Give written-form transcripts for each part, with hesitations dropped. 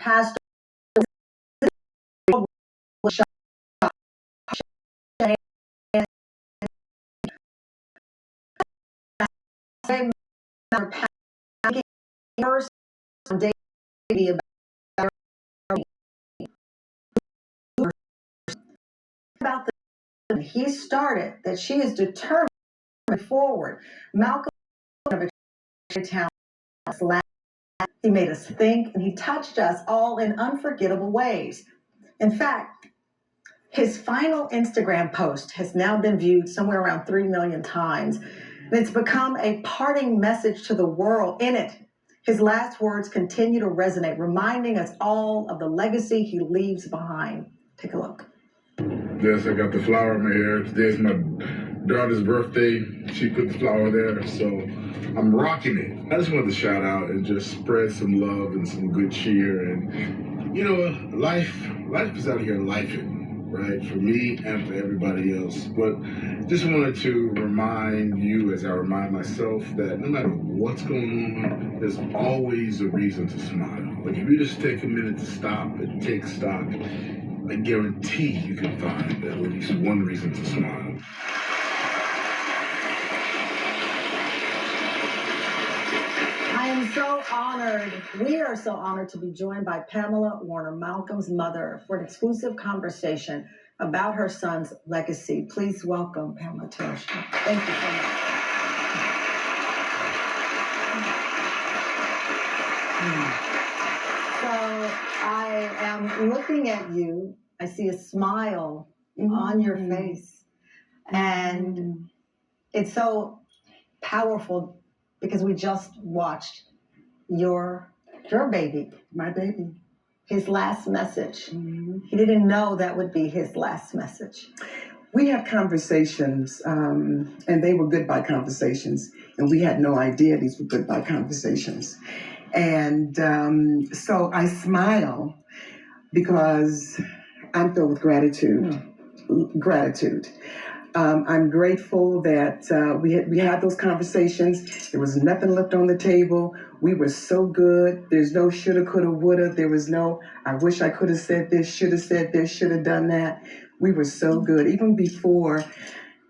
passed away. First about the he started that she is determined to move forward. Malcolm town he made us think and he touched us all in unforgettable ways. In fact, his final Instagram post has now been viewed somewhere around 3 million times. And it's become a parting message to the world. In it, his last words continue to resonate, reminding us all of the legacy he leaves behind. Take a look. Yes, I got the flower in my hair. Today's my daughter's birthday. She put the flower there, so I'm rocking it. I just wanted to shout out and just spread some love and some good cheer. And, you know, life is out here lifing, right? For me and for everybody else. But just wanted to remind you, as I remind myself, that no matter what's going on, there's always a reason to smile. Like if you just take a minute to stop and take stock, I guarantee you can find at least one reason to smile. I am so honored. We are so honored to be joined by Pamela Warner, Malcolm's mother, for an exclusive conversation about her son's legacy. Please welcome Pamela to our show. Thank you so much. So I am looking at you. I see a smile on your face. And it's so powerful because we just watched your baby. My baby. His last message. He didn't know that would be his last message. We had conversations, and they were goodbye conversations, and we had no idea these were goodbye conversations. And so I smile because I'm filled with gratitude. I'm grateful that we had those conversations. There was nothing left on the table. We were so good. There's no shoulda, coulda, woulda. There was no, I wish I could have said this, should have said this, should have done that. We were so good. Even before,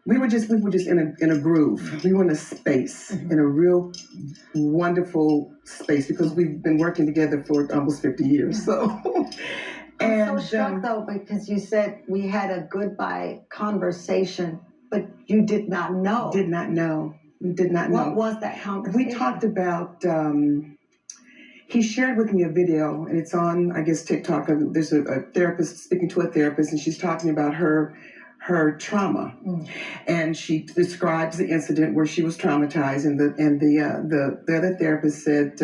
we were just in a groove. We were in a space, in a real wonderful space because we've been working together for almost 50 years. So. I'm so struck though, because you said we had a goodbye conversation, but you did not know. Did not know. What was that conversation? We talked about, he shared with me a video, and it's on, I guess, TikTok. There's a therapist speaking to a therapist, and she's talking about her trauma. And she describes the incident where she was traumatized, and the other therapist said,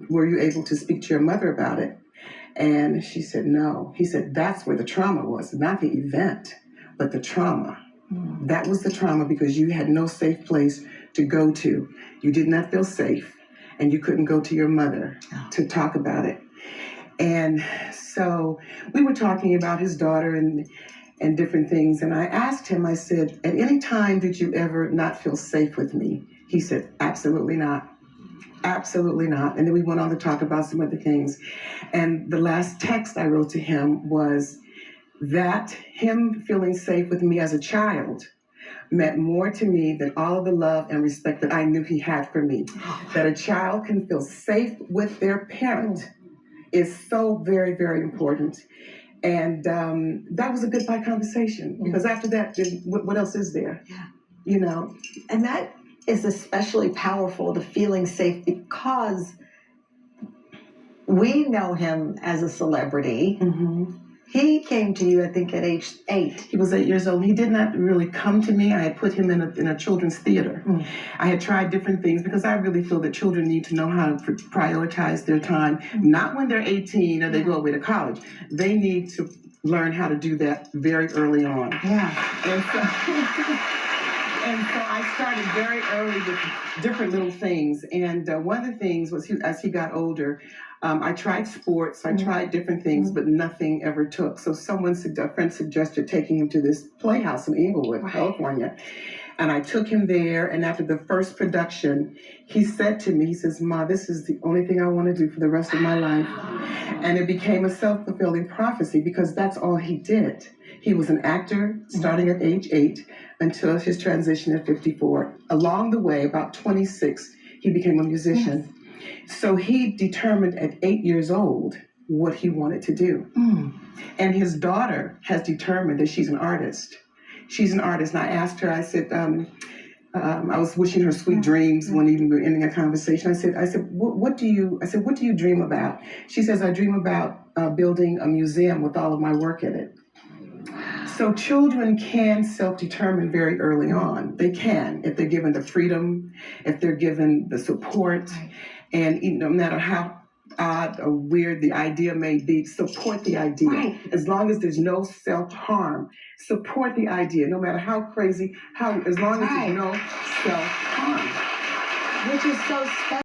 were you able to speak to your mother about it? And she said, no. He said, that's where the trauma was, not the event, but the trauma. That was the trauma because you had no safe place to go to. You did not feel safe, and you couldn't go to your mother to talk about it. And so we were talking about his daughter and different things. And I asked him, I said, at any time did you ever not feel safe with me? He said, absolutely not. Absolutely not. And then we went on to talk about some other things. And the last text I wrote to him was that him feeling safe with me as a child meant more to me than all of the love and respect that I knew he had for me. That a child can feel safe with their parent is so very, very important. And that was a goodbye conversation because after that, what else is there? You know? And that is especially powerful, the feeling safe, because we know him as a celebrity. He came to you, I think, at age 8. He was 8 years old. He did not really come to me. I had put him in a children's theater. I had tried different things because I really feel that children need to know how to prioritize their time, not when they're 18 or they go away to college. They need to learn how to do that very early on. And so I started very early with different little things. And one of the things was, as he got older, I tried sports, I tried different things, but nothing ever took. So a friend suggested taking him to this playhouse in Inglewood, California. And I took him there, and after the first production, he said to me, he says, "Ma, this is the only thing I want to do for the rest of my life." And it became a self-fulfilling prophecy because that's all he did. He was an actor starting at age 8 until his transition at 54. Along the way, about 26, he became a musician. So he determined at 8 years old what he wanted to do. And his daughter has determined that she's an artist. She's an artist. And I asked her, I said, I was wishing her sweet dreams one evening. We were ending a conversation. I said, what do you dream about? She says, I dream about building a museum with all of my work in it. So children can self-determine very early on. They can, if they're given the freedom, if they're given the support, and no matter how odd or weird the idea may be, support the idea. Right. As long as there's no self-harm, support the idea, no matter how crazy, as long as there's no self-harm. Which is so special.